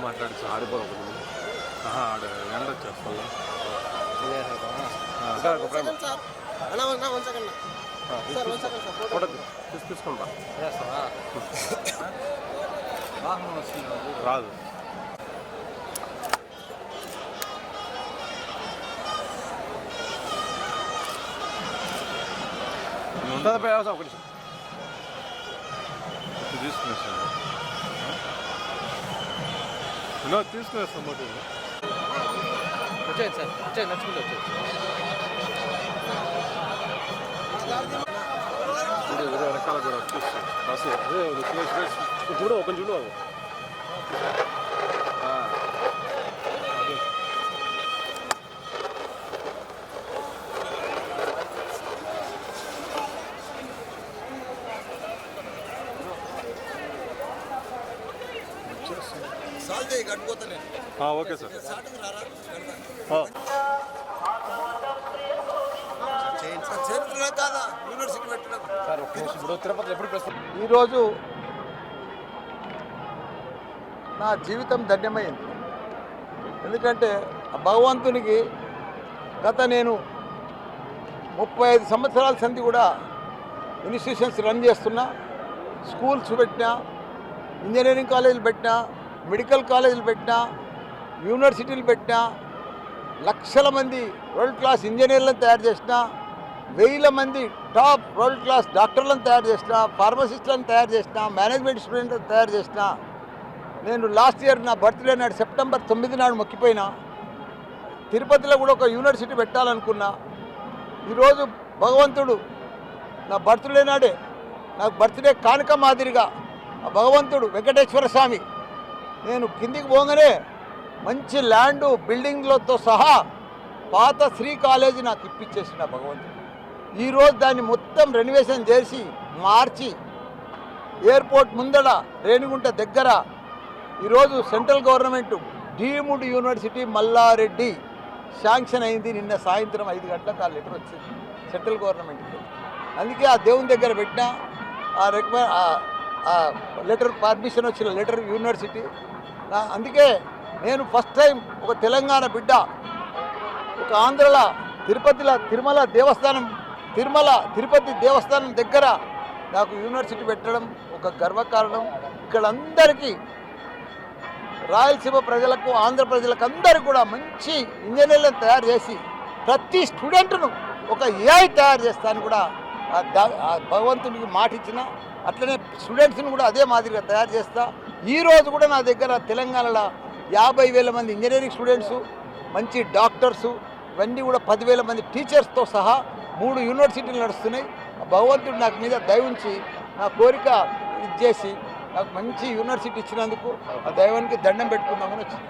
మాట్లాడి ఆడిపోదు ఆడ ఎండ వచ్చేస్తా తీసుకుంటా రాదు ఒకటి తీసుకునేస్తాను తీసుకునేస్తాం బట్ వచ్చేది సార్ వచ్చేది నచ్చుకుంటే వచ్చేది వెనకాల కూడా చూడు ఒక చూడు ఓకే సార్ ఈరోజు నా జీవితం ధన్యమైంది. ఎందుకంటే భగవంతునికి నేను 35 సంవత్సరాల సంధి కూడా ఇన్స్టిట్యూషన్స్ రన్ చేస్తున్నా, స్కూల్స్ పెట్టినా, ఇంజనీరింగ్ కాలేజీలు పెట్టినా, మెడికల్ కాలేజీలు పెట్టినా, యూనివర్సిటీలు పెట్టినా, లక్షల మంది వరల్డ్ క్లాస్ ఇంజనీర్లను తయారు చేసిన, 1000 మంది టాప్ వరల్డ్ క్లాస్ డాక్టర్లను తయారు చేసిన, ఫార్మసిస్టులను తయారు చేసిన, మేనేజ్మెంట్ స్టూడెంట్లను తయారు చేసిన. నేను లాస్ట్ ఇయర్ నా బర్త్డే నాడు సెప్టెంబర్ 9 నాడు మొక్కిపోయినా. తిరుపతిలో కూడా ఒక యూనివర్సిటీ పెట్టాలనుకున్నా. ఈరోజు భగవంతుడు నా బర్త్డే నాడే నాకు బర్త్డే కానుక మాదిరిగా ఆ భగవంతుడు వెంకటేశ్వర స్వామి నేను కిందికి పోగానే మంచి ల్యాండు బిల్డింగ్లతో సహా పాత శ్రీ కాలేజీ నాకు ఇప్పించేసిన భగవంతుడు. ఈరోజు దాన్ని మొత్తం రెనోవేషన్ చేసి మార్చి ఎయిర్పోర్ట్ ముందర రేణిగుంట దగ్గర ఈరోజు central government deemed university Malla Reddy sanction అయింది. నిన్న సాయంత్రం 5 గంటలకు ఆ లెటర్ వచ్చింది సెంట్రల్ గవర్నమెంట్కి. అందుకే ఆ దేవుని దగ్గర పెట్టిన ఆ లెటర్ పర్మిషన్ వచ్చిన లెటర్ యూనివర్సిటీ. అందుకే నేను ఫస్ట్ టైం ఒక తెలంగాణ బిడ్డ ఒక ఆంధ్రలో తిరుపతి దేవస్థానం దగ్గర నాకు యూనివర్సిటీ పెట్టడం ఒక గర్వకారణం. ఇక్కడ అందరికీ రాయలసీమ ప్రజలకు ఆంధ్ర ప్రజలకు అందరికీ కూడా మంచి ఇంజనీర్లను తయారు చేసి ప్రతి స్టూడెంట్ను ఒక ఏఐ తయారు చేస్తాను కూడా భగవంతునికి మాట ఇచ్చిన. అట్లనే స్టూడెంట్స్ని కూడా అదే మాదిరిగా తయారు చేస్తా. ఈరోజు కూడా నా దగ్గర తెలంగాణలో 50,000 మంది ఇంజనీరింగ్ స్టూడెంట్సు, మంచి డాక్టర్సు, ఇవన్నీ కూడా 10,000 మంది టీచర్స్తో సహా 3 యూనివర్సిటీలు నడుస్తున్నాయి. భగవంతుడు నాకు మీద దయ ఉంచి నా కోరిక ఇచ్చేసి నాకు మంచి యూనివర్సిటీ ఇచ్చినందుకు ఆ దైవానికి దండం పెట్టుకుందామని వచ్చింది.